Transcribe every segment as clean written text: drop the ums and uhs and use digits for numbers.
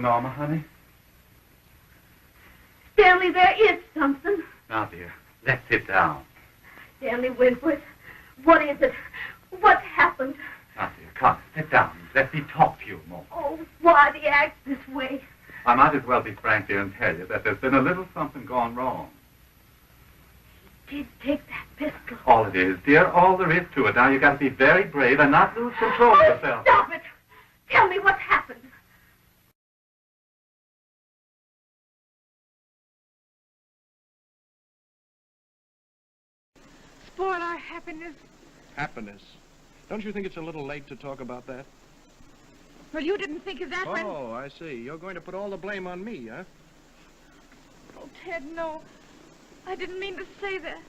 Norma, honey? Stanley, there is something. Now, dear, let's sit down. Stanley Wentworth, what is it? What's happened? Now, dear, come, sit down. Let me talk to you a moment. Oh, why the act this way? I might as well be frank, dear, and tell you that there's been a little something gone wrong. He did take that pistol. All it is, dear, all there is to it. Now, you've got to be very brave and not lose control of yourself. Stop it! Tell me what's happened. Spoil our happiness. Happiness? Don't you think it's a little late to talk about that? Well, you didn't think of that when... Oh, I see. You're going to put all the blame on me, huh? Oh, Ted, no. I didn't mean to say that.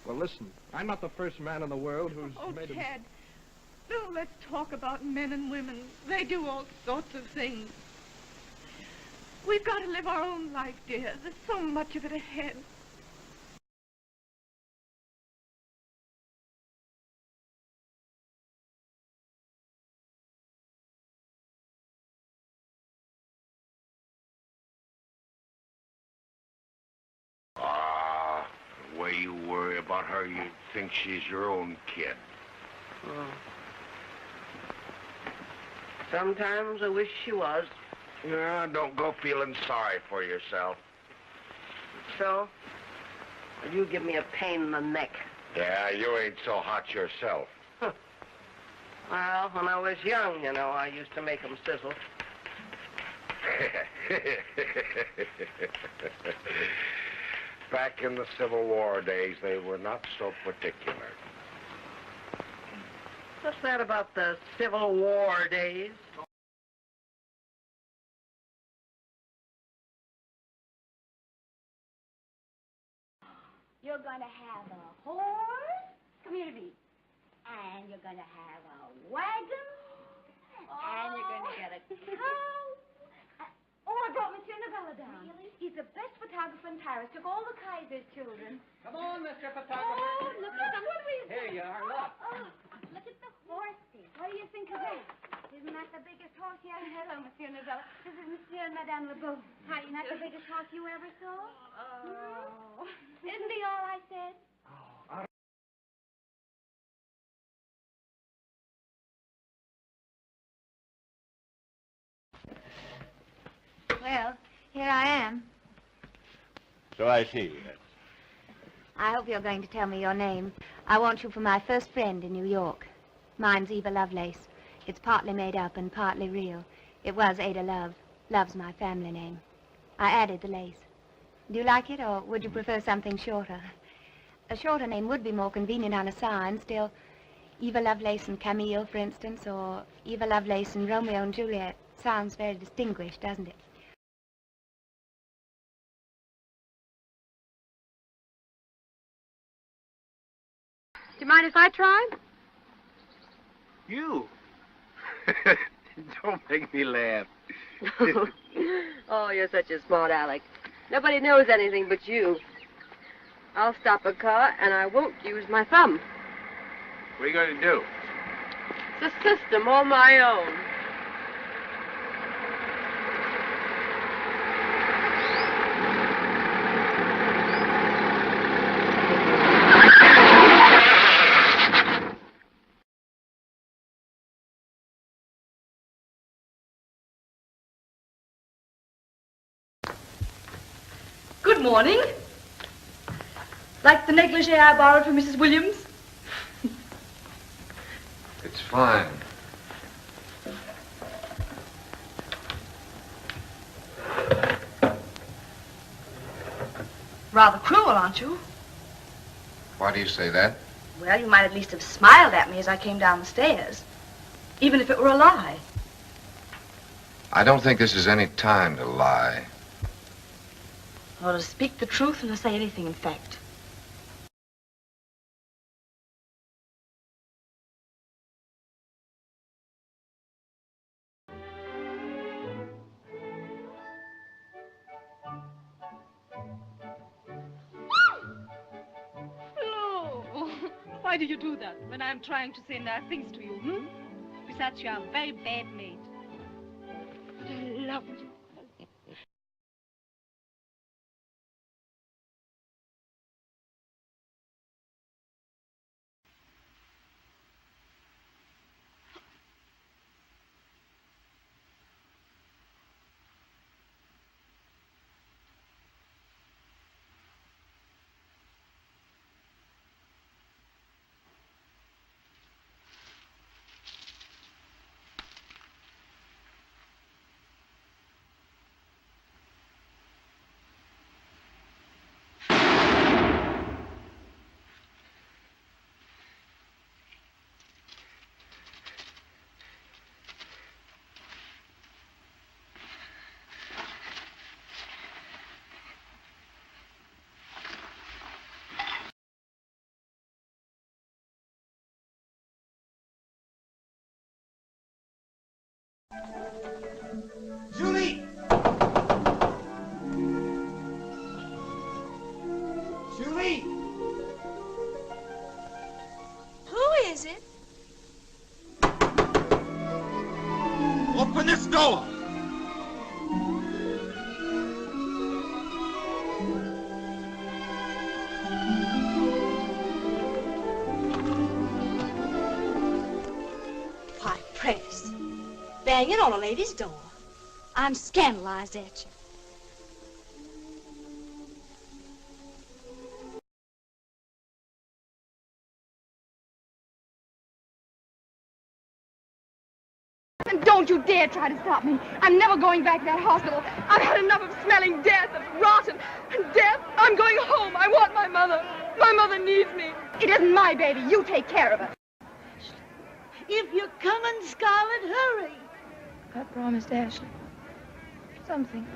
Well, listen. I'm not the first man in the world who's Oh, made Ted, no, let's talk about men and women. They do all sorts of things. We've got to live our own life, dear. There's so much of it ahead. The way you worry about her, you'd think she's your own kid. Oh. Sometimes I wish she was. Yeah, don't go feeling sorry for yourself. So? Well, you give me a pain in the neck. Yeah, you ain't so hot yourself. Huh. Well, when I was young, you know, I used to make 'em sizzle. Back in the Civil War days, they were not so particular. What's that about the Civil War days? You're going to have a horse, come here to me, and you're going to have a wagon, and you're going to get a cow. Oh, I brought Monsieur Novella down. Really? He's the best photographer in Paris. Took all the Kaiser's children. Come on, Mr. Photographer. Oh, look at them. Here you are, look. Oh, look at the horses. What do you think of that? Isn't that the biggest horse you ever... Hello, Monsieur Novella. This is Monsieur and Madame Lebeau. How, isn't that the biggest horse you ever saw? Oh. Isn't he all I said? Well, here I am. So I see. I hope you're going to tell me your name. I want you for my first friend in New York. Mine's Eva Lovelace. It's partly made up and partly real. It was Ada Love. Love's my family name. I added the lace. Do you like it, or would you prefer something shorter? A shorter name would be more convenient on a sign. Still, Eva Lovelace and Camille, for instance, or Eva Lovelace and Romeo and Juliet. Sounds very distinguished, doesn't it? Do you mind if I try? You? Don't make me laugh. Oh, you're such a smart Alec. Nobody knows anything but you. I'll stop a car, and I won't use my thumb. What are you going to do? It's a system all my own. Good morning. Like the negligee I borrowed from Mrs. Williams? It's fine. Rather cruel, aren't you? Why do you say that? Well, you might at least have smiled at me as I came down the stairs. Even if it were a lie. I don't think this is any time to lie. Or to speak the truth and to say anything, in fact. Flo! Why do you do that when I'm trying to say nice things to you, such a very bad mate. But I love you. Julie! Julie! Who is it? Open this door! Why, Press, banging on a lady's door. I'm scandalized at you. And don't you dare try to stop me. I'm never going back to that hospital. I've had enough of smelling death and rotten. And death, I'm going home. I want my mother. My mother needs me. It isn't my baby. You take care of it. If you're coming, Scarlett, hurry. I promised Ashley something.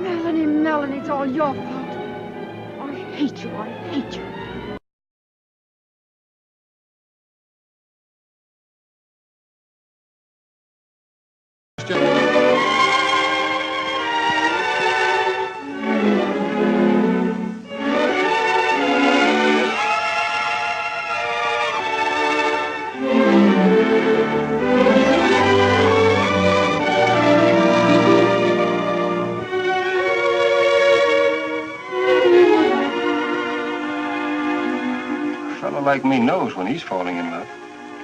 Melanie, it's all your fault. I hate you. I hate you. Like me knows when he's falling in love.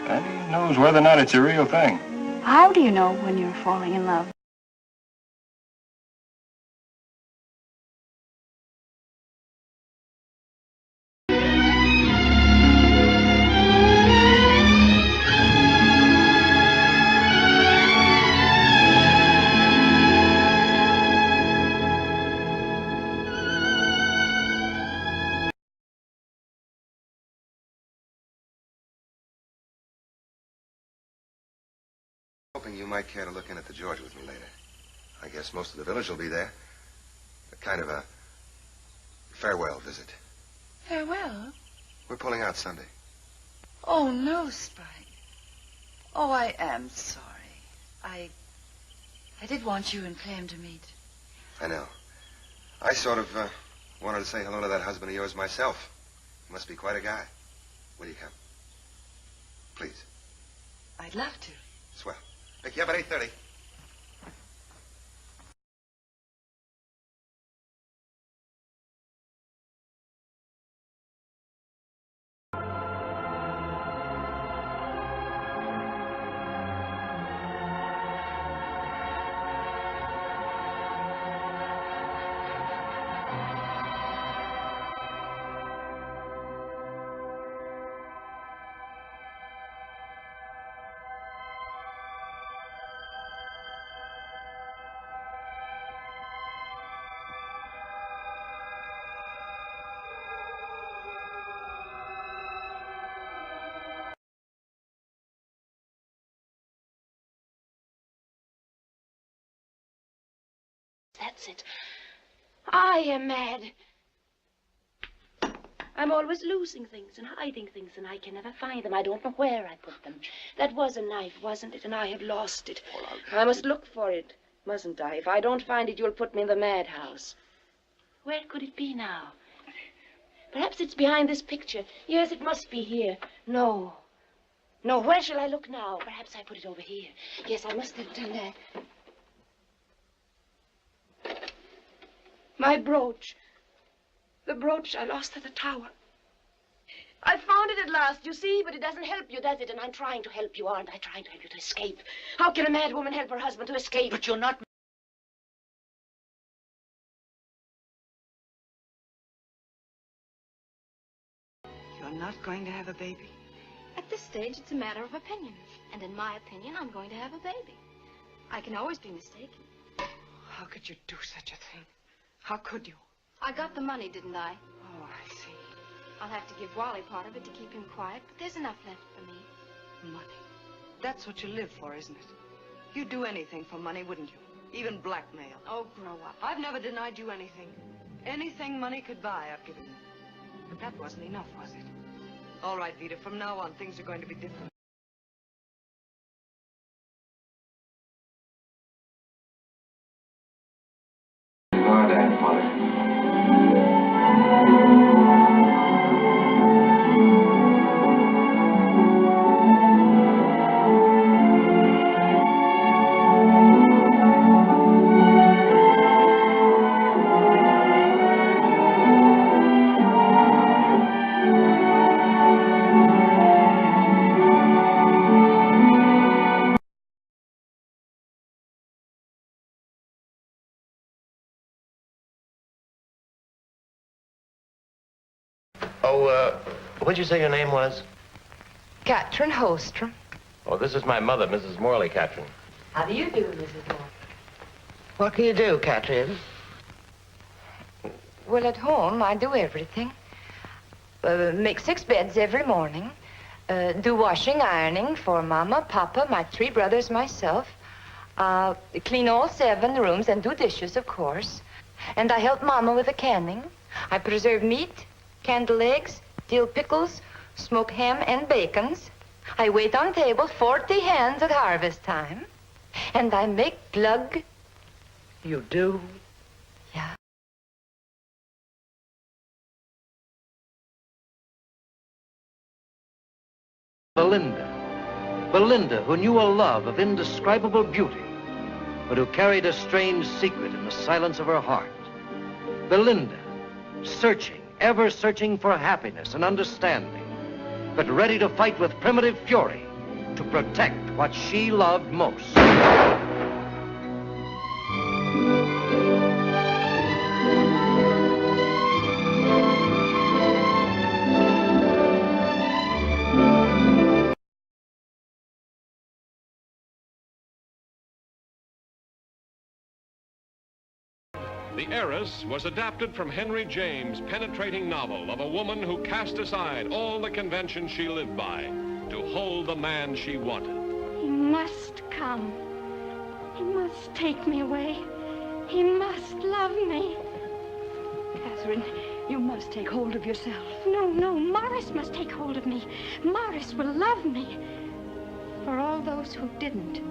And he knows whether or not it's a real thing. How do you know when you're falling in love? Hoping you might care to look in at the George with me later. I guess most of the village will be there. A kind of a farewell visit. Farewell? We're pulling out Sunday. Oh, no, Spike. Oh, I am sorry. I did want you and Clem to meet. I know. I sort of wanted to say hello to that husband of yours myself. He must be quite a guy. Will you come? Please. I'd love to. Swell. Pick you up at 8:30. That's it. I am mad. I'm always losing things and hiding things, and I can never find them. I don't know where I put them. That was a knife, wasn't it? And I have lost it. I must look for it, mustn't I? If I don't find it, you'll put me in the madhouse. Where could it be now? Perhaps it's behind this picture. Yes, it must be here. No. No, where shall I look now? Perhaps I put it over here. Yes, I must have done that. My brooch. The brooch I lost at the tower. I found it at last, you see, but it doesn't help you, does it? And I'm trying to help you, aren't I? Trying to help you to escape. How can a mad woman help her husband to escape? But you're not... You're not going to have a baby? At this stage, it's a matter of opinion. And in my opinion, I'm going to have a baby. I can always be mistaken. How could you do such a thing? How could you? I got the money, didn't I? Oh, I see. I'll have to give Wally part of it to keep him quiet, but there's enough left for me. Money. That's what you live for, isn't it? You'd do anything for money, wouldn't you? Even blackmail. Oh, grow up. I've never denied you anything. Anything money could buy, I've given you. But that wasn't enough, was it? All right, Vita, from now on, things are going to be different. What'd you say your name was? Catherine Holstrom. Oh, this is my mother, Mrs. Morley, Catherine. How do you do, Mrs. Moore? What can you do, Catherine? Well, at home, I do everything. Make 6 beds every morning. Do washing, ironing for Mama, Papa, my 3 brothers, myself. Clean all 7 rooms and do dishes, of course. And I help Mama with the canning. I preserve meat, candle eggs, dill pickles, smoke ham and bacons. I wait on table 40 hands at harvest time. And I make plug. You do? Yeah. Belinda. Belinda, who knew a love of indescribable beauty, but who carried a strange secret in the silence of her heart. Belinda, searching, ever searching for happiness and understanding, but ready to fight with primitive fury to protect what she loved most. The Heiress was adapted from Henry James' penetrating novel of a woman who cast aside all the conventions she lived by to hold the man she wanted. He must come. He must take me away. He must love me. Catherine, you must take hold of yourself. No, no, Morris must take hold of me. Morris will love me. For all those who didn't.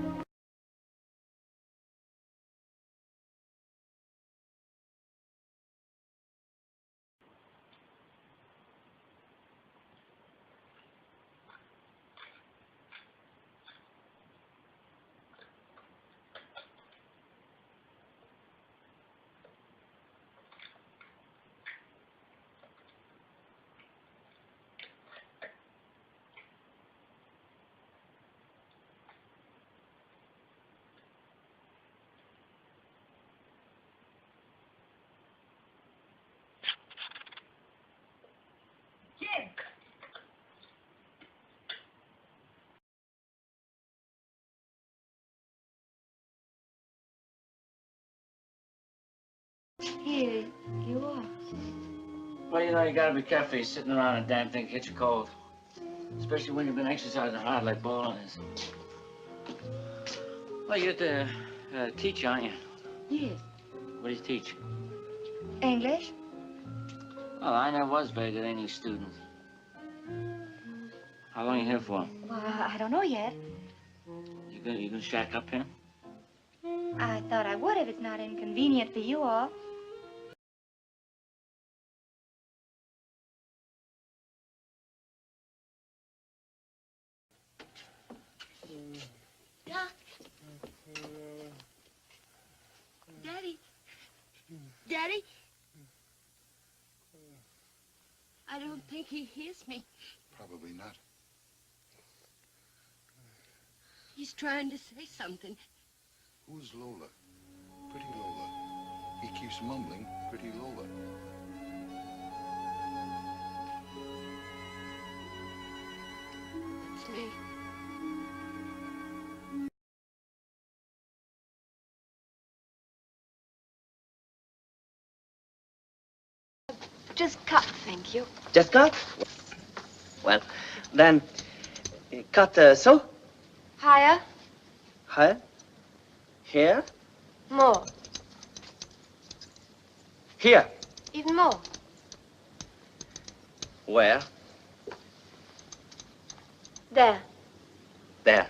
Here you are. Well, you know, you gotta be careful. You're sitting around a damn thing, catch a cold. Especially when you've been exercising hard like Bowling is. Well, you're the teacher, aren't you? Yes. What do you teach? English? Well, I never was very good English student. How long are you here for? Well, I don't know yet. You gonna shack up here? I thought I would if it's not inconvenient for you all. Daddy. Daddy? I don't think he hears me. Probably not. He's trying to say something. Who's Lola? Pretty Lola. He keeps mumbling, Pretty Lola. It's me. Just cut, thank you. Just cut? Well, then, cut so? Higher? Higher? Here? More. Here? Even more. Where? There. There.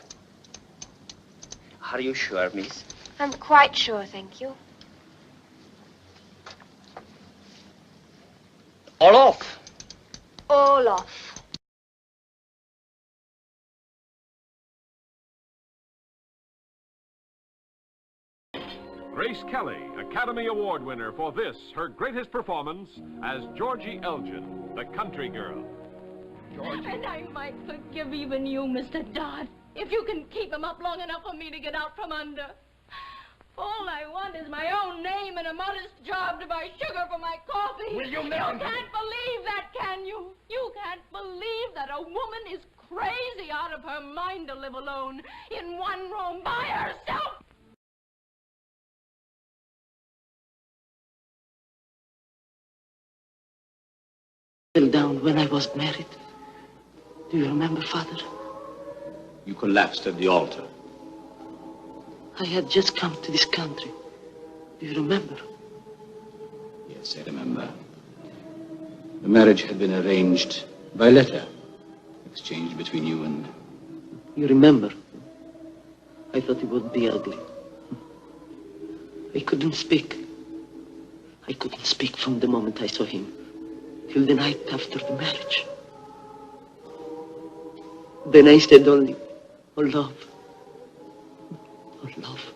Are you sure, miss? I'm quite sure, thank you. All off. All off. Grace Kelly, Academy Award winner for this, her greatest performance as Georgie Elgin, the country girl. And I might forgive even you, Mr. Dodd, if you can keep him up long enough for me to get out from under. All I want is my own name and a modest job to buy sugar for my coffee. Will you You listen? can't believe that, can you? You can't believe that a woman is crazy out of her mind to live alone in one room by herself. Fell down when I was married. Do you remember, Father? You collapsed at the altar. I had just come to this country. Do you remember? Yes, I remember. The marriage had been arranged by letter, exchanged between you and... You remember? I thought it would be ugly. I couldn't speak. I couldn't speak from the moment I saw him till the night after the marriage. Then I said only, oh, love. Oh, love.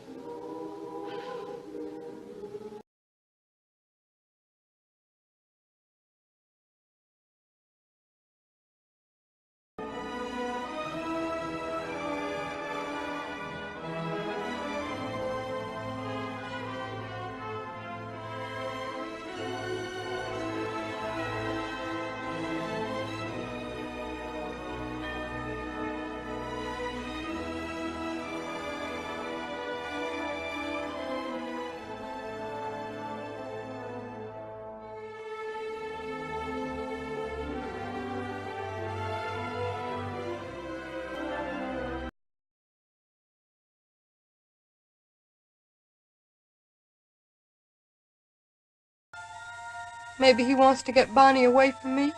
Maybe he wants to get Bonnie away from me.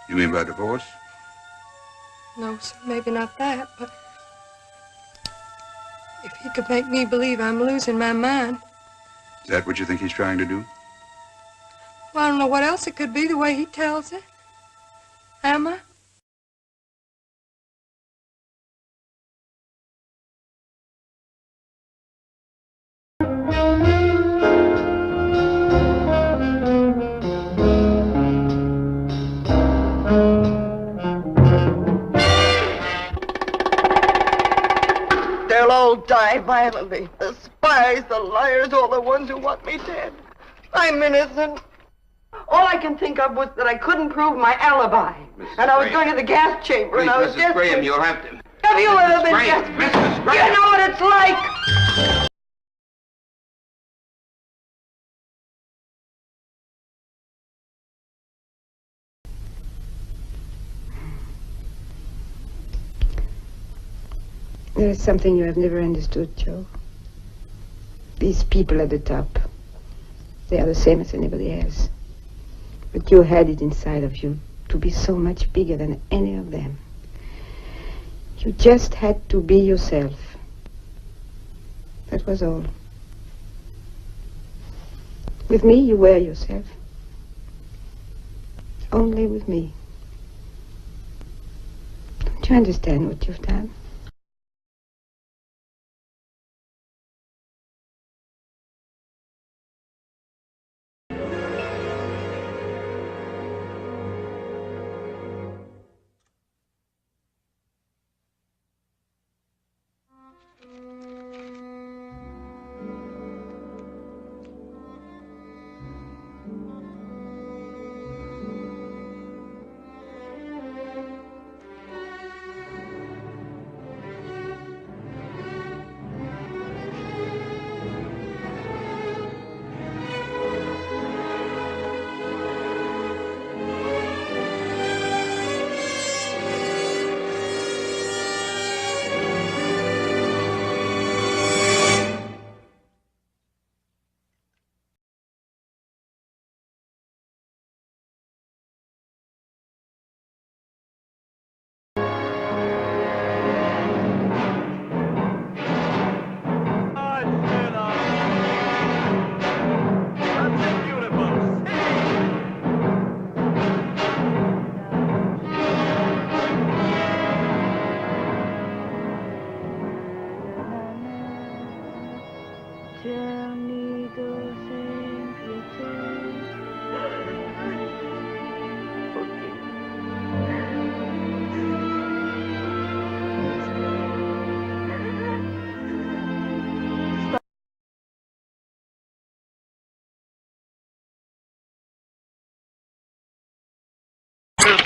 You mean by divorce? No, sir, maybe not that, but if he could make me believe I'm losing my mind. Is that what you think he's trying to do? Well, I don't know what else it could be the way he tells it. Am I? They'll all die violently. The spies, the liars, all the ones who want me dead. I'm innocent. All I can think of was that I couldn't prove my alibi. And I was going to the gas chamber, and I was Mrs. desperate. Graham, you'll have to... Have you ever been Graham, desperate? Mrs. Graham. You know what it's like. There is something you have never understood, Joe. These people at the top, they are the same as anybody else. But you had it inside of you to be so much bigger than any of them. You just had to be yourself. That was all. With me, you were yourself. Only with me. Don't you understand what you've done?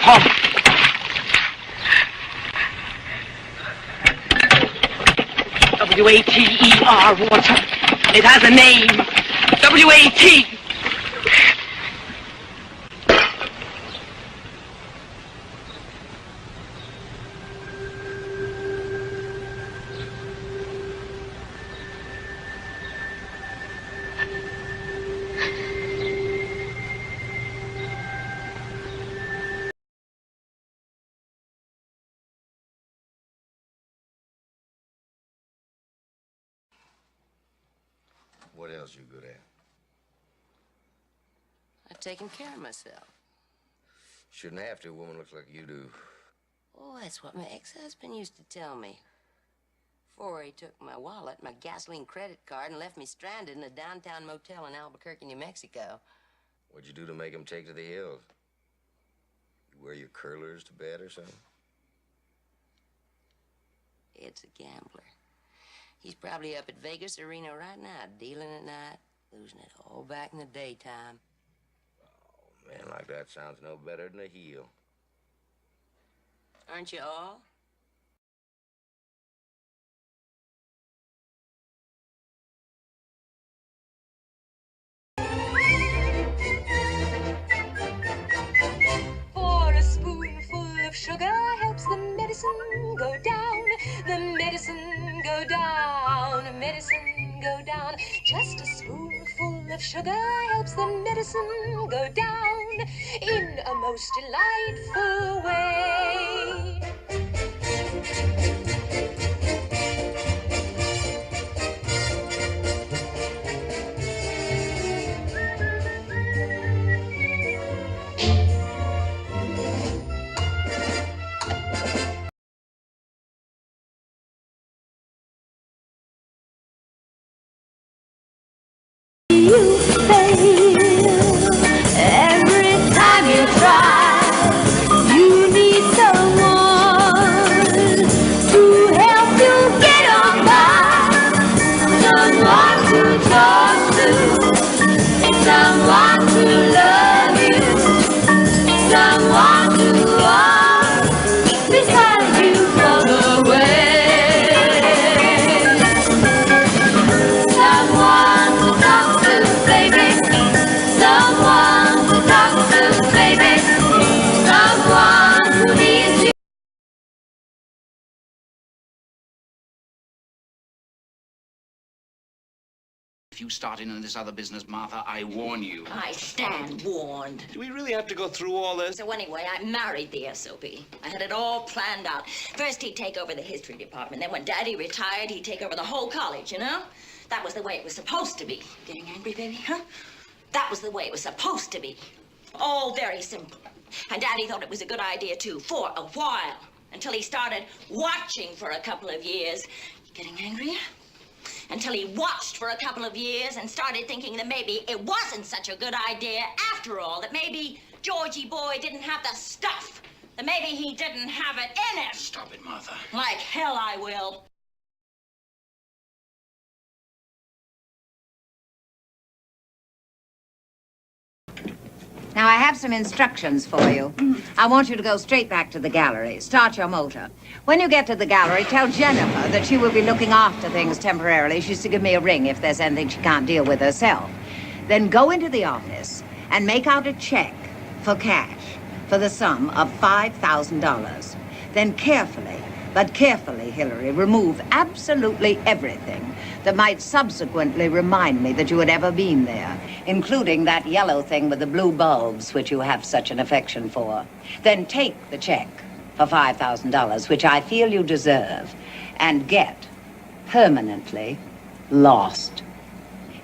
Pump. W-A-T-E-R, Walter. It has a name. W-A-T. What else you good at? I've taken care of myself. Shouldn't have to. A woman looks like you do. Oh, that's what my ex-husband used to tell me. Before he took my wallet, my gasoline credit card, and left me stranded in a downtown motel in Albuquerque, New Mexico. What'd you do to make him take to the hills? You wear your curlers to bed or something? Ed's a gambler. He's probably up at Vegas or Reno right now, dealing at night, losing it all back in the daytime. Oh, man like that sounds no better than a heel. Aren't you all? For a spoonful of sugar helps the medicine go down. The medicine go down, medicine go down. Just a spoonful of sugar helps the medicine go down in a most delightful way. You fail every time you try. You need someone to help you get on by. Someone to talk to, someone to love you, someone to walk beside you from the way. Someone to talk to, baby. Someone to talk to, baby. Someone who needs you. If you start in on this other business, Martha, I warn you. I stand warned. Do we really have to go through all this? So anyway, I married the SOB. I had it all planned out. First, he'd take over the history department. Then when Daddy retired, he'd take over the whole college, you know? That was the way it was supposed to be. Getting angry, baby, huh? That was the way it was supposed to be. All very simple. And Daddy thought it was a good idea, too, for a while. Until he started watching for a couple of years. Getting angry? Until he watched for a couple of years and started thinking that maybe it wasn't such a good idea after all. That maybe Georgie boy didn't have the stuff. That maybe he didn't have it in him. Stop it, Martha. Like hell I will. Now, I have some instructions for you. I want you to go straight back to the gallery. Start your motor. When you get to the gallery, tell Jennifer that she will be looking after things temporarily. She's to give me a ring if there's anything she can't deal with herself. Then go into the office and make out a check for cash for the sum of $5,000. Then carefully, but carefully, Hillary, remove absolutely everything that might subsequently remind me that you had ever been there, including that yellow thing with the blue bulbs, which you have such an affection for. Then take the check for $5,000, which I feel you deserve, and get permanently lost.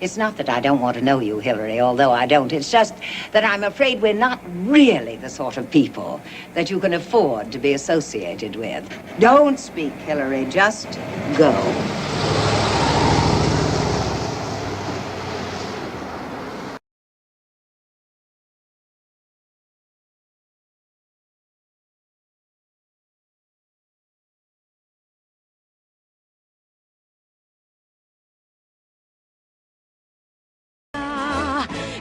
It's not that I don't want to know you, Hillary, although I don't. It's just that I'm afraid we're not really the sort of people that you can afford to be associated with. Don't speak, Hillary. Just go.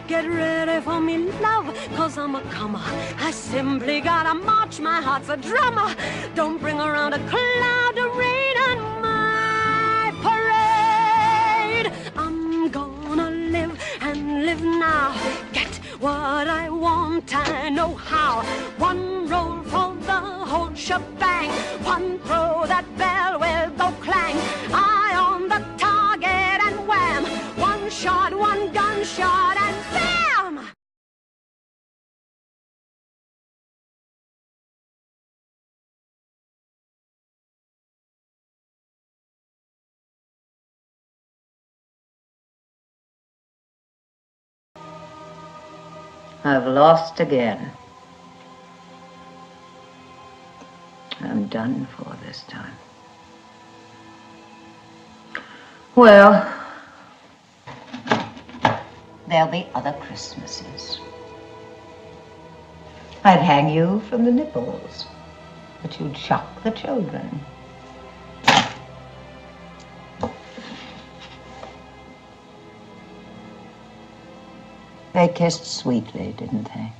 Get ready for me, love, 'cause 'cause I'm a comer. I simply gotta march, my heart's a drummer. Don't bring around a cloud of rain on my parade. I'm gonna live and live now. Get what I want, I know how. One roll for the whole shebang. One throw, that bell will go clang. Eye on the target and wham. One shot, one gunshot and bam! I've lost again. I'm done for this time. Well, there'll be other Christmases. I'd hang you from the nipples, but you'd shock the children. They kissed sweetly, didn't they?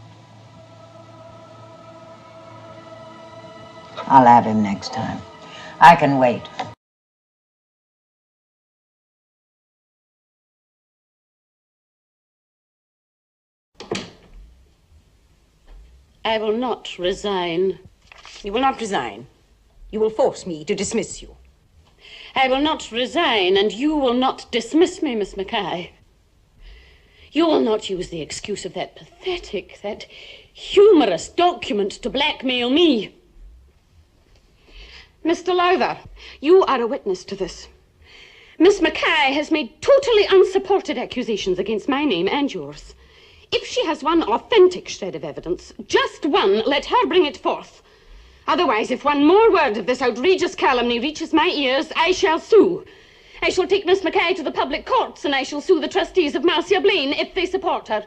I'll have him next time. I can wait. I will not resign. You will not resign. You will force me to dismiss you. I will not resign, and you will not dismiss me, Miss Mackay. You will not use the excuse of that pathetic, that humorous document to blackmail me. Mr. Lowther, you are a witness to this. Miss Mackay has made totally unsupported accusations against my name and yours. If she has one authentic shred of evidence, just one, let her bring it forth. Otherwise, if one more word of this outrageous calumny reaches my ears, I shall sue. I shall take Miss Mackay to the public courts, and I shall sue the trustees of Marcia Blaine if they support her.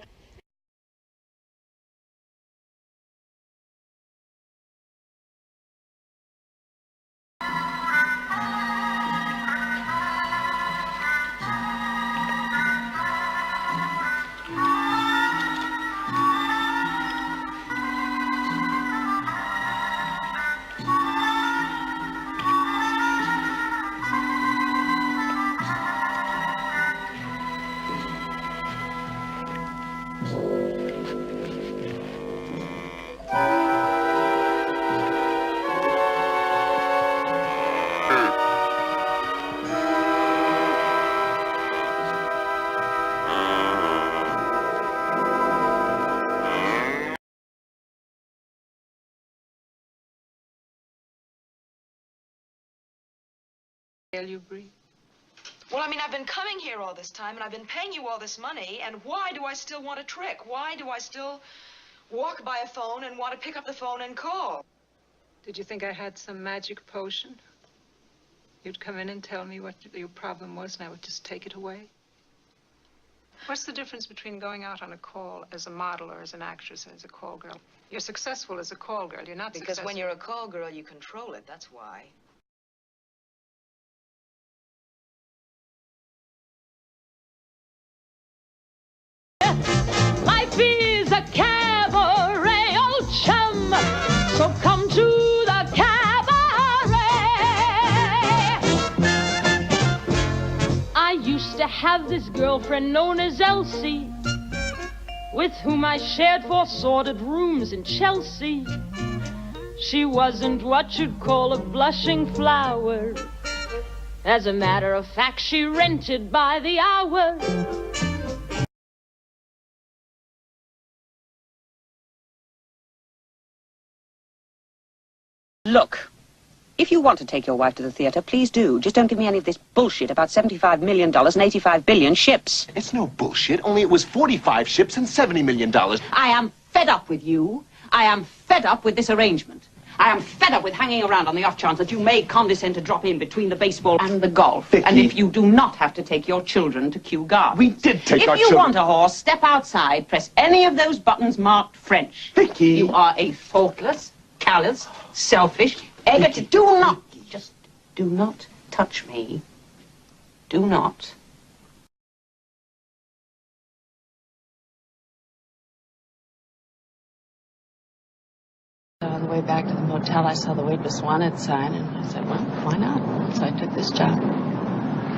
You breathe. Well, I mean, I've been coming here all this time, and I've been paying you all this money, and why do I still want a trick? Why do I still walk by a phone and want to pick up the phone and call? Did you think I had some magic potion? You'd come in and tell me what your problem was, and I would just take it away? What's the difference between going out on a call as a model or as an actress or as a call girl? You're successful as a call girl. You're not Because successful. when you're a call girl, you control it. That's why. Life is a cabaret, old chum, so come to the cabaret. I used to have this girlfriend known as Elsie, with whom I shared 4 sordid rooms in Chelsea. She wasn't what you'd call a blushing flower. As a matter of fact, she rented by the hour. Look, if you want to take your wife to the theater, please do. Just don't give me any of this bullshit about $75 million and 85 billion ships. It's no bullshit, only it was 45 ships and $70 million. I am fed up with you. I am fed up with this arrangement. I am fed up with hanging around on the off chance that you may condescend to drop in between the baseball and the golf. Vicky. And if you do not have to take your children to Kew Gardens. We did take our children. If you want a horse, step outside, press any of those buttons marked French. Vicky. You are a thoughtless, callous, selfish, egotistic. Do not touch me. Do not. On the way back to the motel, I saw the Waitress Wanted sign, and I said, well, why not? So I took this job.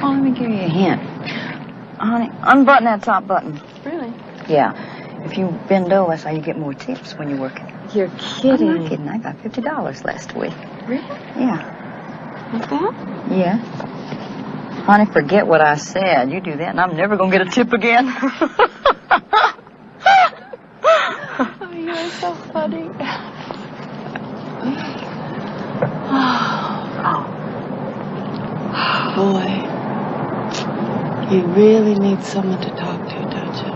Oh, let me give you a hint. Honey, unbutton that top button. Really? Yeah. If you bend over, that's how you get more tips when you're working. You're kidding. I'm not kidding. I got $50 last week. Really? Yeah. Like that? Yeah. Honey, forget what I said. You do that, and I'm never going to get a tip again. Oh, you're so funny. Boy, you really need someone to talk to, don't you?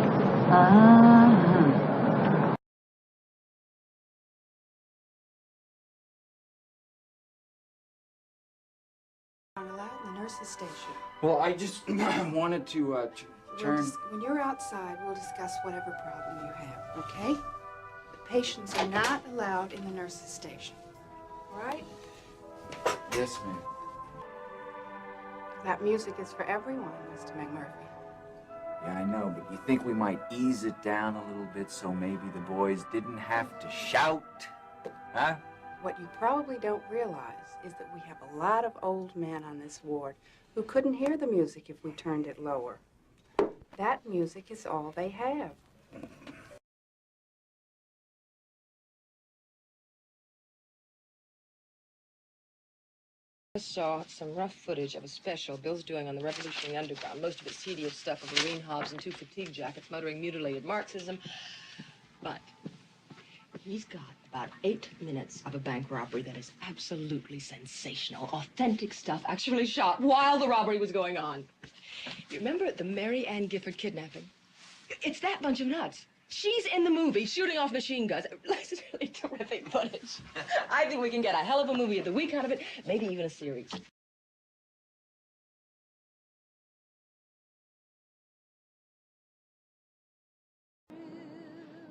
Aren't allowed in the nurse's station. Well, I just wanted to turn... When you're outside, we'll discuss whatever problem you have, okay? The patients are not allowed in the nurse's station. All right? Yes, ma'am. That music is for everyone, Mr. McMurphy. Yeah, I know, but you think we might ease it down a little bit so maybe the boys didn't have to shout? Huh? What you probably don't realize is that we have a lot of old men on this ward who couldn't hear the music if we turned it lower. That music is all they have. I saw some rough footage of a special Bill's doing on the Revolutionary Underground. Most of it seedy stuff of Lorene Hobbs and two fatigue jackets muttering mutilated Marxism. But he's got about 8 minutes of a bank robbery that is absolutely sensational. Authentic stuff, actually shot while the robbery was going on. You remember the Mary Ann Gifford kidnapping? It's that bunch of nuts. She's in the movie shooting off machine guns. It's really terrific footage. I think we can get a hell of a movie of the week out of it, maybe even a series.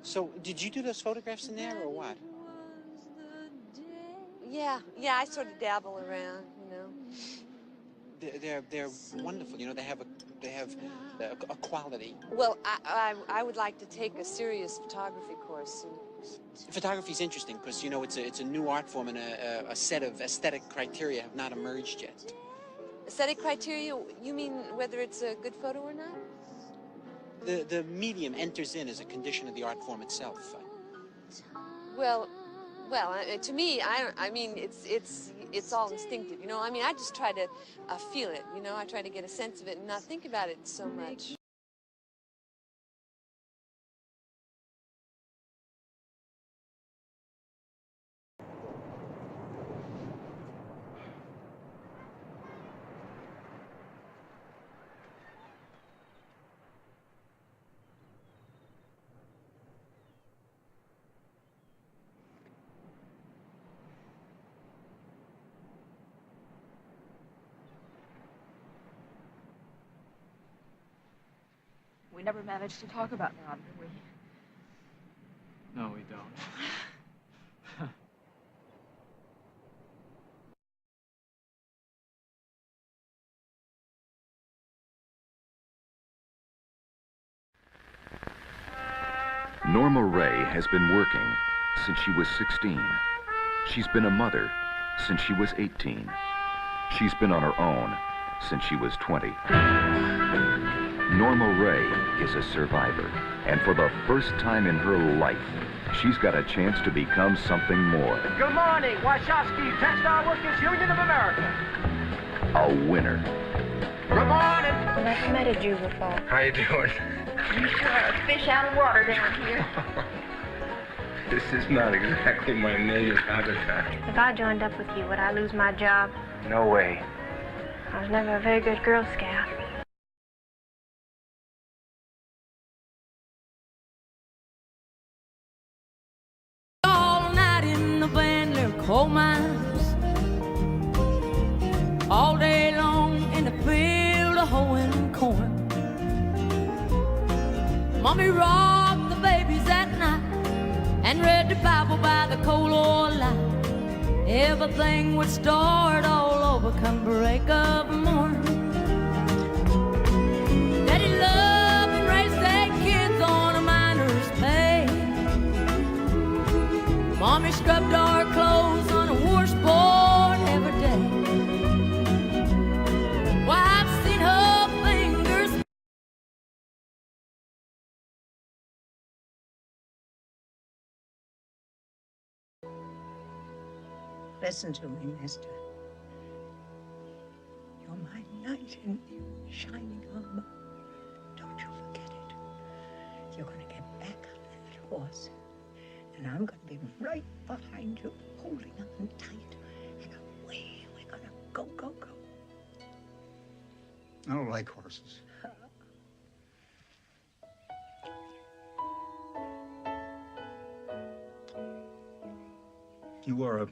So, did you do those photographs in there, or what? Yeah, I sort of dabble around, you know. They're wonderful. You know, they have a quality. Well, I would like to take a serious photography course. Photography's interesting because, you know, it's a new art form and a set of aesthetic criteria have not emerged yet. Aesthetic criteria? You mean whether it's a good photo or not? The medium enters in as a condition of the art form itself. Well, to me, I mean, it's all instinctive, you know. I mean, I just try to feel it, you know. I try to get a sense of it and not think about it so much. We never managed to talk about Ron, did we? No, we don't. Norma Ray has been working since she was 16. She's been a mother since she was 18. She's been on her own since she was 20. Norma Ray is a survivor, and for the first time in her life, she's got a chance to become something more. Good morning, Wachowski Textile Workers Union of America. A winner. Good morning. I've never met a Jew before. How you doing? You sure are a fish out of water down here. This is not exactly my native habitat. If I joined up with you, would I lose my job? No way. I was never a very good Girl Scout. All night in the Van Leer coal mines, all day long in the field of hoeing corn. Mommy rocked the babies at night and read the Bible by the coal oil light. Everything would start all over come break of morn. Daddy loved and raised their kids on a miner's pay. Mommy scrubbed our Listen to me, mister. You're my knight in shining armor. Don't you forget it. You're going to get back on that horse, and I'm going to be right behind you, holding on tight, and away we're going to go, go, go. I don't like horses. You are a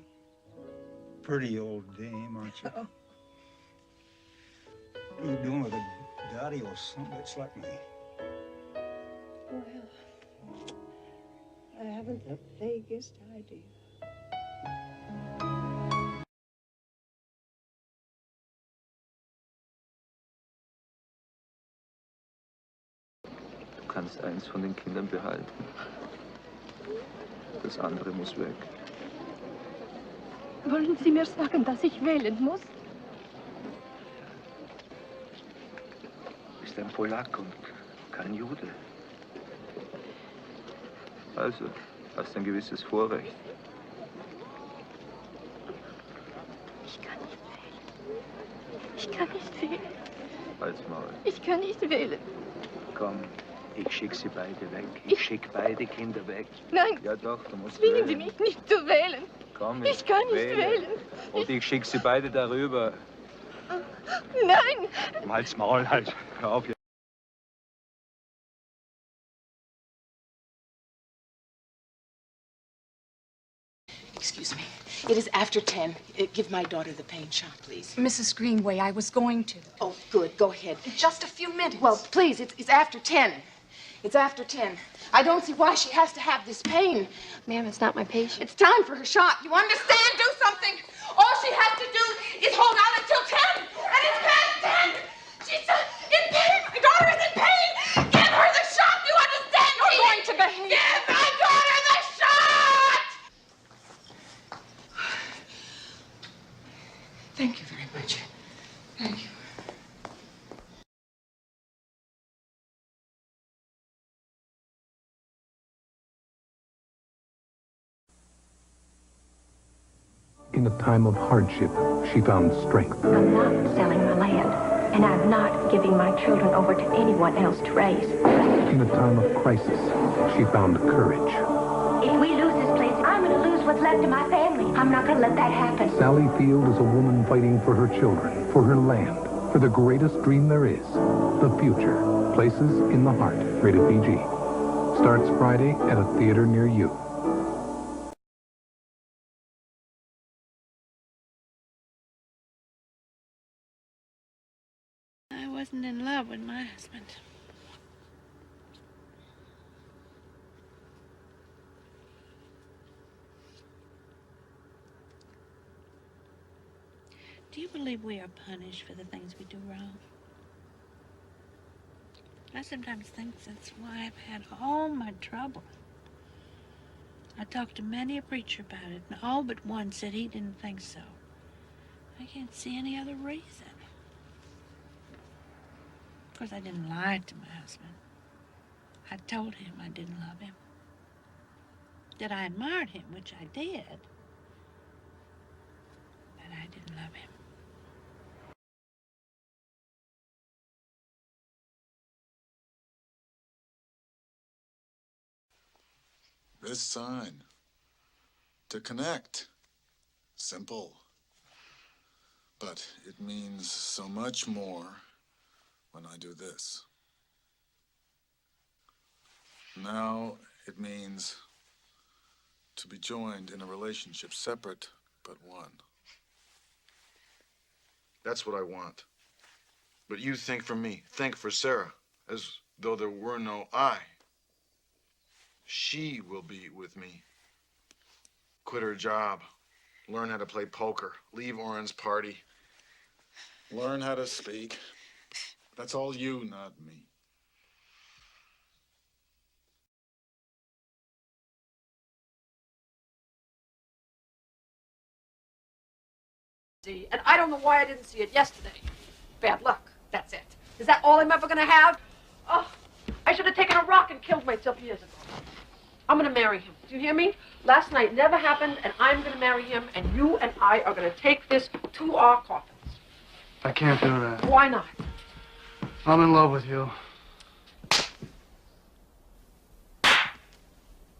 pretty old dame, aren't you? What are you doing with a daddy or something that's like me? Well, I haven't the vaguest idea. Du kannst eins von den Kindern behalten. Das andere muss weg. Wollen Sie mir sagen, dass ich wählen muss? Du bist ein Polak und kein Jude. Also, hast ein gewisses Vorrecht. Ich kann nicht wählen. Ich kann nicht wählen. Halt's Maul. Ich kann nicht wählen. Komm, ich schick sie beide weg. Ich schick beide Kinder weg. Nein. Ja doch, du musst Zwingen wählen. Sie mich nicht zu wählen. Komm, Ich kann nicht wählen. Und ich schick sie beide darüber. Nein. Halt's Maul, halt. Hör auf. Excuse me. It is after 10. Give my daughter the paint shop, please. Mrs. Greenway, I was going to. Oh, good. Go ahead. Just a few minutes. Well, please, it's after 10. It's after 10. I don't see why she has to have this pain. Ma'am, it's not my patient. It's time for her shot. You understand? Do something. All she has to do is hold out until 10. And it's past 10. She's in pain. My daughter is in pain. Give her the shot. You understand? You're going to behave. Give my daughter the shot! Thank you very much. Thank you. In a time of hardship, she found strength. I'm not selling my land, and I'm not giving my children over to anyone else to raise. In a time of crisis, she found courage. If we lose this place, I'm going to lose what's left of my family. I'm not going to let that happen. Sally Field is a woman fighting for her children, for her land, for the greatest dream there is, the future. Places in the Heart, rated PG. Starts Friday at a theater near you. I wasn't in love with my husband. Do you believe we are punished for the things we do wrong? I sometimes think that's why I've had all my trouble. I talked to many a preacher about it, and all but one said he didn't think so. I can't see any other reason. Of course, I didn't lie to my husband. I told him I didn't love him. That I admired him, which I did, but I didn't love him. This sign. To connect. Simple. But it means so much more when I do this. Now it means to be joined in a relationship separate but one. That's what I want. But you think for me, think for Sarah, as though there were no I. She will be with me. Quit her job. Learn how to play poker. Leave Oren's party. Learn how to speak. That's all you, not me. And I don't know why I didn't see it yesterday. Bad luck, that's it. Is that all I'm ever gonna have? Oh, I should have taken a rock and killed myself years ago. I'm gonna marry him. Do you hear me? Last night never happened, and I'm gonna marry him, and you and I are gonna take this to our coffins. I can't do that. Why not? I'm in love with you.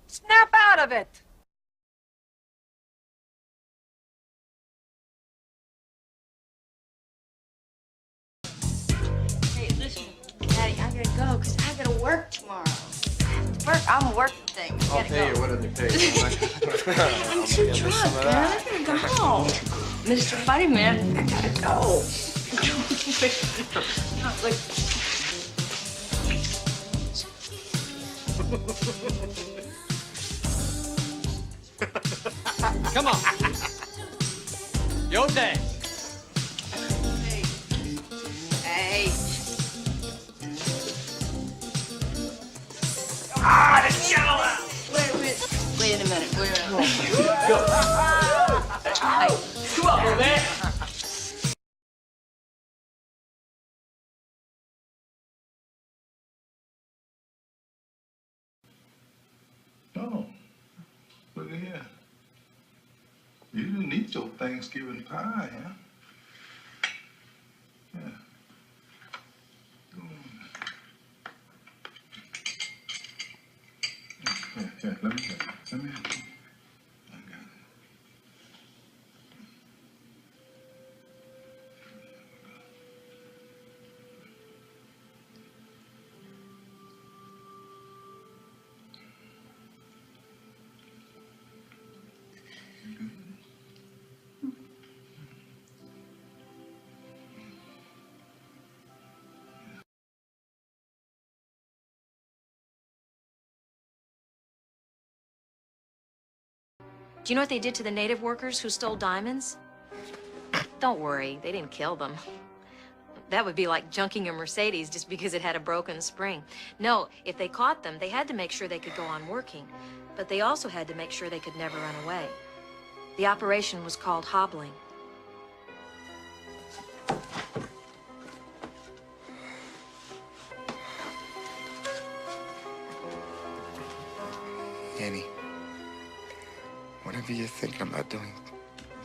Snap out of it! Hey, listen, Daddy, I gotta go because I gotta work tomorrow. Work? I'm working things. I'll pay you whatever you pay. I'm too drunk, man. I gotta go home. Mr. Funny Man, I gotta go. Come on. Your day. Hey. Ah, the yellow. Wait a minute. Go. Hey, come on, little man. Oh, look at here. You didn't eat your Thanksgiving pie, huh? Yeah. Go on. Here, let me help you. Let me help you. I got it. Do you know what they did to the native workers who stole diamonds? Don't worry, they didn't kill them. That would be like junking a Mercedes just because it had a broken spring. No, if they caught them, they had to make sure they could go on working. But they also had to make sure they could never run away. The operation was called hobbling. Annie, whatever you're thinking about doing,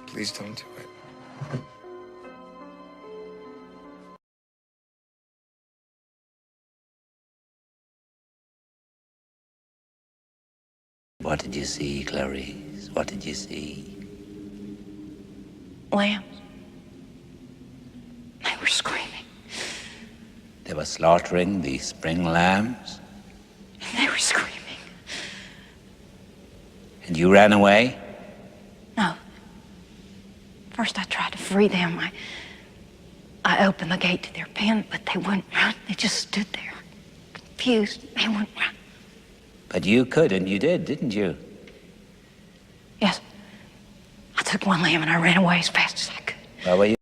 please don't do it. What did you see, Clarice? What did you see? Lambs. They were screaming. They were slaughtering the spring lambs, They were screaming. and you ran away? No. First I tried to free them. I opened the gate to their pen, but they wouldn't run. They just stood there, confused. They wouldn't run. But you could, and you did, didn't you? Yes. I took one lamb and I ran away as fast as I could. Well, were you?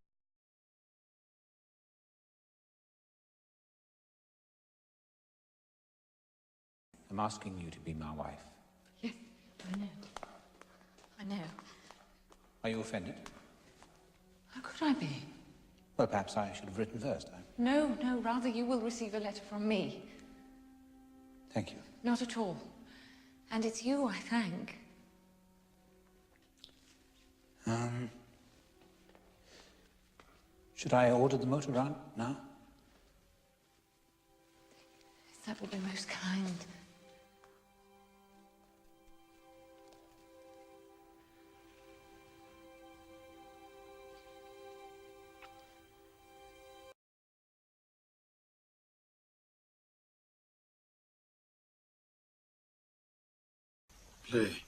I'm asking you to be my wife. Yes, I know. I know. Are you offended? How could I be? Well, perhaps I should have written first. No, rather you will receive a letter from me. Thank you. Not at all. And it's you I thank. Should I order the motor round now? That would be most kind. Play.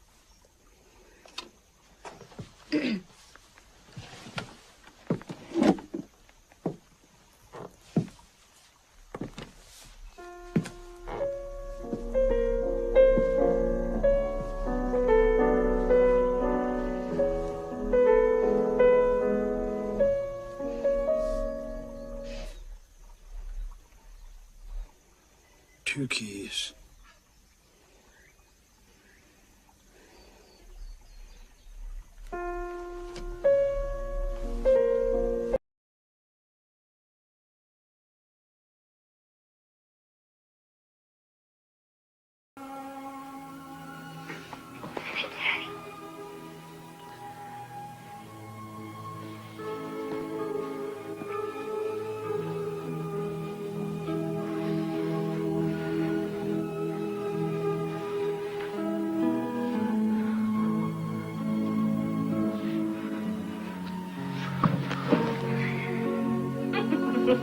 Two keys. Oh,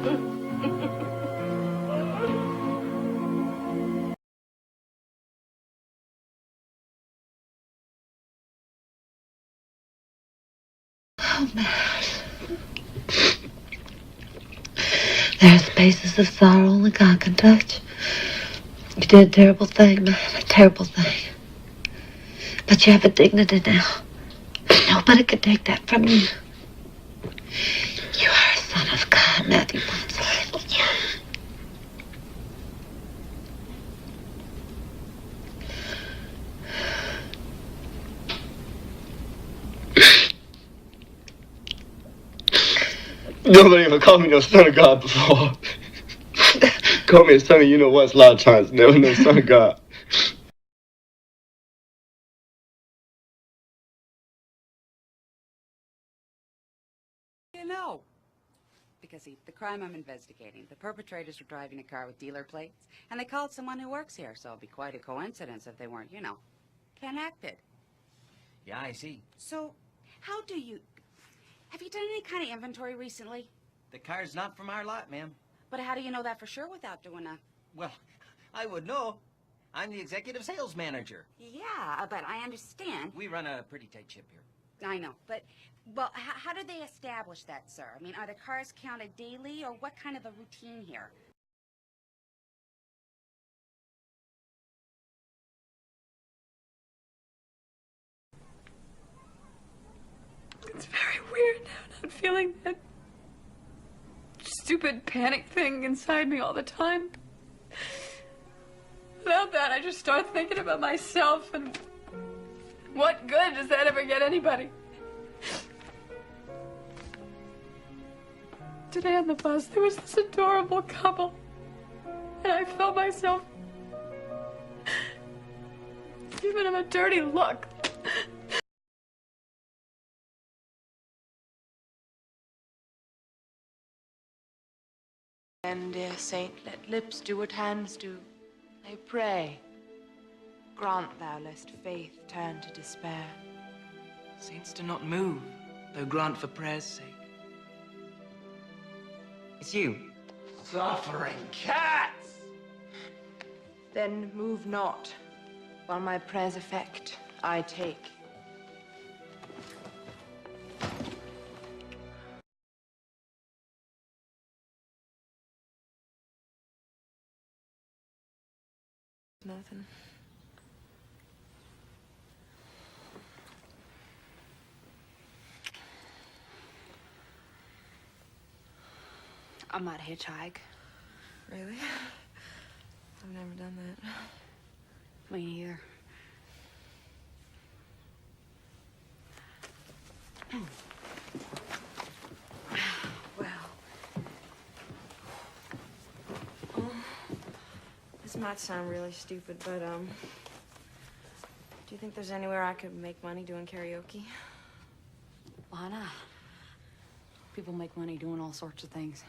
man. There are spaces of sorrow only God can touch. You did a terrible thing, man. A terrible thing. But you have a dignity now. Nobody can take that from you. You are a son of God, Matthew Bonsall. Nobody ever called me no son of God before. Called me a son of you know what a lot of times. Never no son of God. You know. Because the crime I'm investigating, the perpetrators were driving a car with dealer plates, and they called someone who works here, so it'd be quite a coincidence if they weren't, you know, connected. Yeah, I see. So, how do you... Have you done any kind of inventory recently? The car's not from our lot, ma'am. But how do you know that for sure without doing a... Well, I would know. I'm the executive sales manager. Yeah, but I understand. We run a pretty tight ship here. I know, but... Well, how do they establish that, sir? I mean, are the cars counted daily, or what kind of a routine here? It's very weird now, not feeling that stupid panic thing inside me all the time. Without that, I just start thinking about myself, and what good does that ever get anybody? Today on the bus, there was this adorable couple, and I felt myself giving them a dirty look. And, dear saint, let lips do what hands do. I pray, grant thou lest faith turn to despair. Saints do not move, though grant for prayer's sake. It's you. Suffering cats! Then move not, while my prayer's effect I take. Nothing. I might hitchhike. Really? I've never done that. Me neither. Well. This might sound really stupid, but, do you think there's anywhere I could make money doing karaoke? Why not? People make money doing all sorts of things.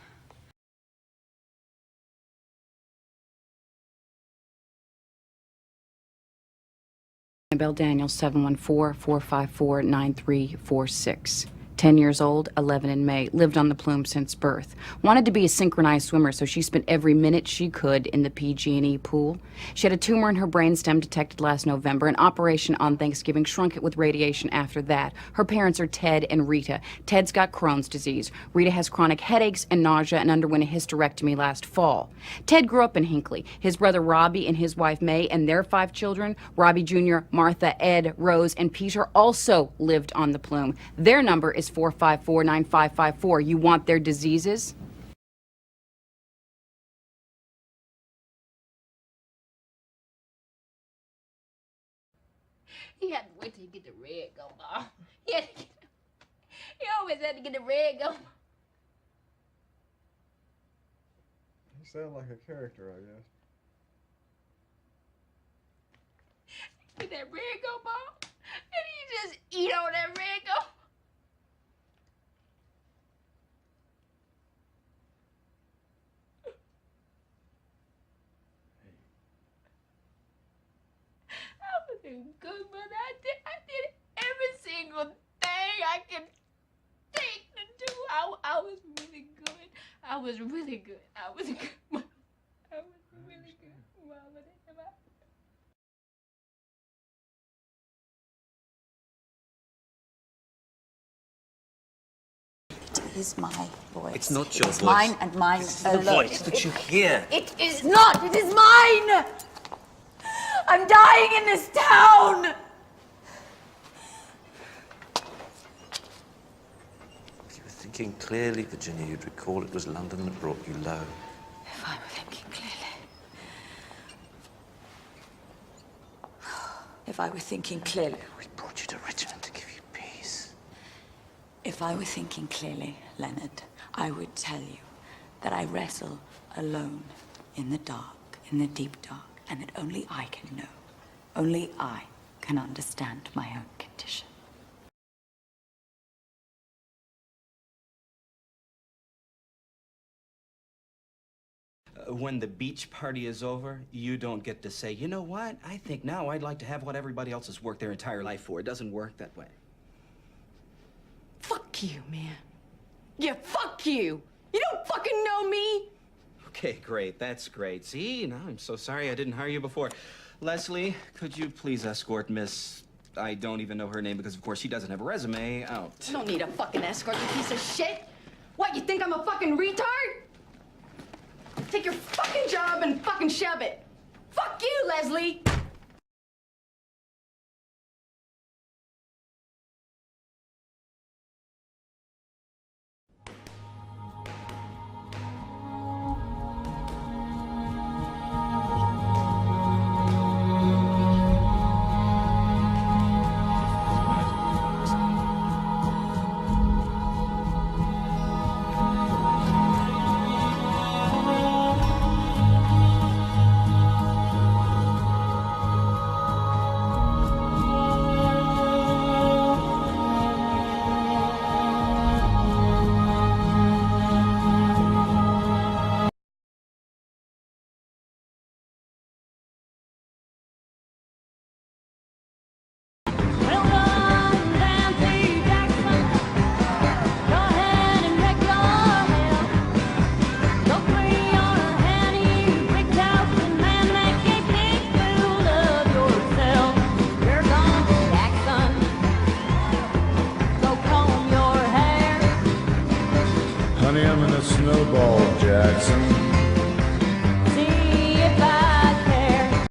Annabelle Daniels, 714-454-9346. 10 years old, 11 in May, lived on the Plume since birth. Wanted to be a synchronized swimmer, so she spent every minute she could in the PG&E pool. She had a tumor in her brainstem detected last November. An operation on Thanksgiving shrunk it with radiation after that. Her parents are Ted and Rita. Ted's got Crohn's disease. Rita has chronic headaches and nausea and underwent a hysterectomy last fall. Ted grew up in Hinckley. His brother Robbie and his wife May and their 5 children, Robbie Jr., Martha, Ed, Rose, and Peter, also lived on the Plume. Their number is 454-9554. You want their diseases? He had to wait till you get the red gumball. He always had to get the red gumball. You sound like a character, I guess. Get that red gumball, and you just eat on that red gumball. I was doing good, but I did every single thing I could think to do. I was really good. I was really good. I was good. I was really good. Mama, It is my voice. It's not your it's voice. Mine and mine It's alone. the voice that you hear. It is not. It is mine. I'm dying in this town. If you were thinking clearly, Virginia, you'd recall it was London that brought you low. If I were thinking clearly. If I were thinking clearly. We brought you to Richmond to give you peace. If I were thinking clearly, Leonard, I would tell you that I wrestle alone in the dark, in the deep dark, and that only I can know. Only I can understand my own condition. When the beach party is over, you don't get to say, you know what, I think now I'd like to have what everybody else has worked their entire life for. It doesn't work that way. Fuck you, man. Yeah, fuck you. You don't fucking know me. Okay, great. That's great. See, now I'm so sorry I didn't hire you before. Leslie, could you please escort Miss... I don't even know her name because, of course, she doesn't have a resume out. I don't need a fucking escort, you piece of shit. What, you think I'm a fucking retard? Take your fucking job and fucking shove it. Fuck you, Leslie. Honey, I'm in a snowball, Jackson. See if I care.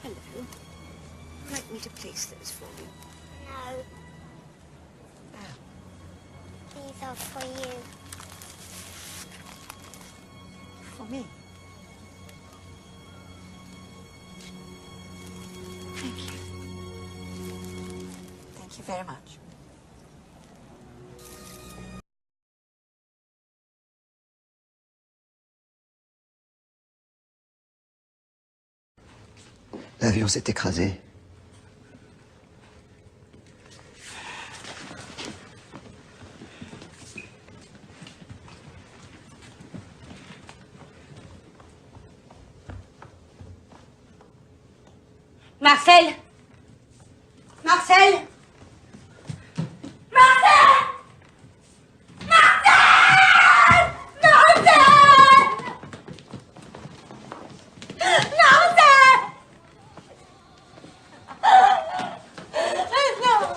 Hello. Would you like me to place those for you? No. These are for you. For me. Thank you. Thank you very much. L'avion s'est écrasé. Marcel! Marcel! Marcel! Marcel! Marcel! Marcel!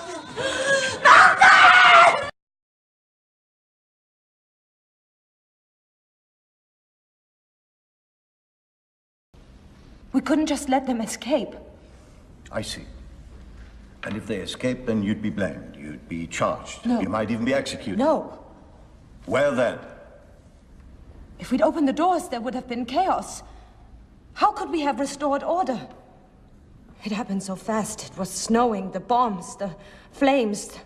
Marcel! We couldn't just let them escape. I see. And if they escape, then you'd be blamed. You'd be charged. No. You might even be executed. No. Well then. If we'd opened the doors, there would have been chaos. How could we have restored order? It happened so fast. It was snowing, the bombs, the flames.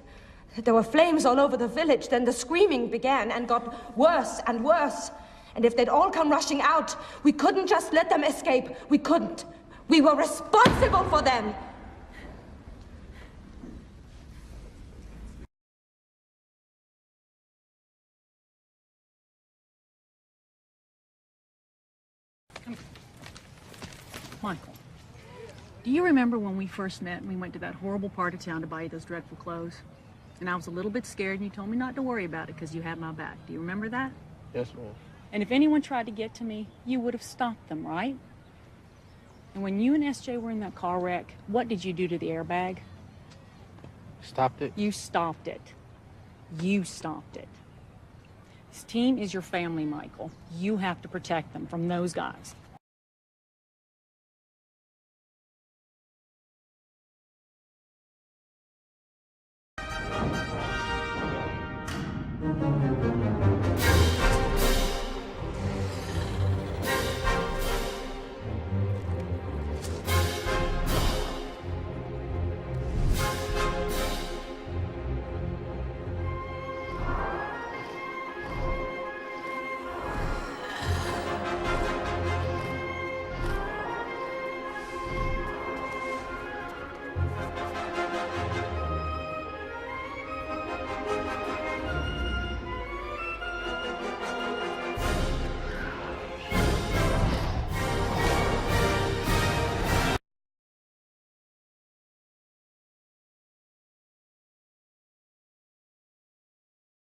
There were flames all over the village. Then the screaming began and got worse and worse. And if they'd all come rushing out, we couldn't just let them escape. We couldn't. We were responsible for them. Do you remember when we first met and we went to that horrible part of town to buy you those dreadful clothes? And I was a little bit scared and you told me not to worry about it because you had my back. Do you remember that? Yes, ma'am. And if anyone tried to get to me, you would have stopped them, right? And when you and SJ were in that car wreck, what did you do to the airbag? Stopped it? You stopped it. You stopped it. This team is your family, Michael. You have to protect them from those guys.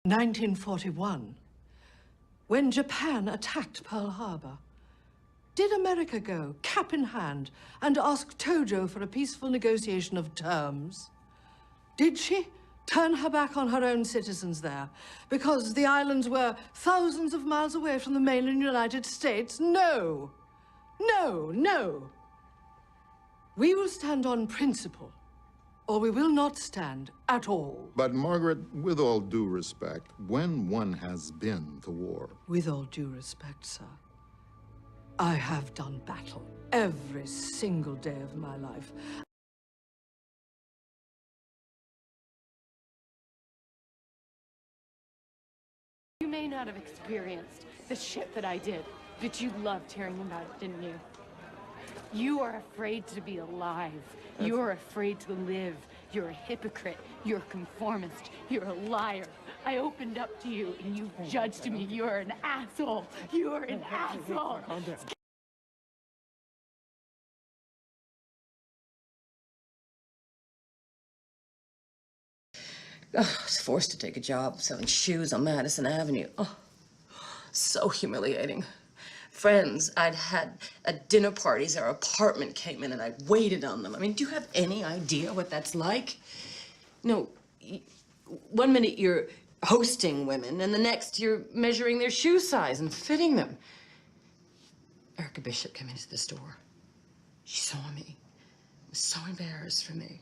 "1941, when Japan attacked Pearl Harbor. Did America go, cap in hand, and ask Tojo for a peaceful negotiation of terms? Did she turn her back on her own citizens there because the islands were thousands of miles away from the mainland United States? No. No, no. We will stand on principle, or we will not stand at all. But, Margaret, with all due respect, when one has been to war... With all due respect, sir, I have done battle every single day of my life. You may not have experienced the shit that I did, but you loved hearing about it, didn't you? You are afraid to be alive. You are afraid to live. You're a hypocrite. You're a conformist. You're a liar. I opened up to you and you judged me. You are an asshole. You are an asshole. I was forced to take a job selling shoes on Madison Avenue. Oh, so humiliating. Friends I'd had at dinner parties, our apartment came in and I waited on them. I mean, do you have any idea what that's like? No, one minute you're hosting women and the next you're measuring their shoe size and fitting them. Erica Bishop came into the store. She saw me, was so embarrassed for me.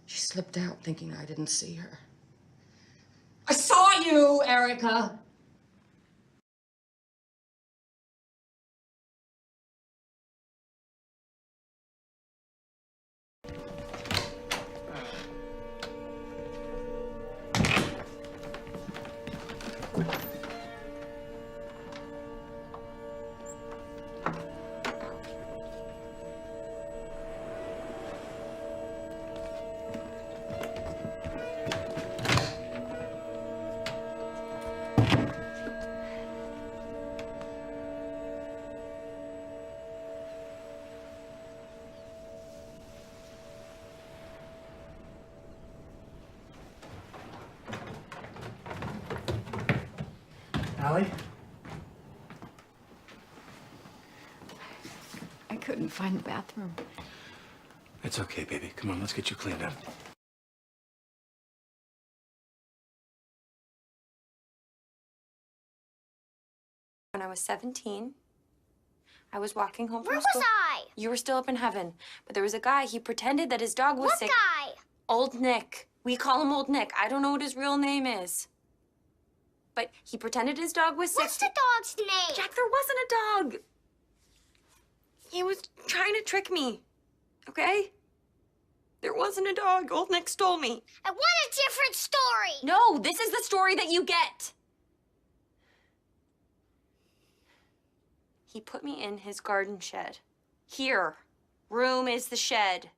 She slipped out thinking I didn't see her. I saw you, Erica! Allie? I couldn't find the bathroom. It's okay, baby. Come on, let's get you cleaned up. When I was 17, I was walking home from Where school. was I? You were still up in heaven. But there was a guy, he pretended that his dog was What sick. guy? Old Nick. We call him Old Nick. I don't know what his real name is. But he pretended his dog was sick. What's the dog's name? Jack, there wasn't a dog. He was trying to trick me, okay? There wasn't a dog. Old Nick stole me. I want a different story. No, this is the story that you get. He put me in his garden shed. Here. Room is the shed.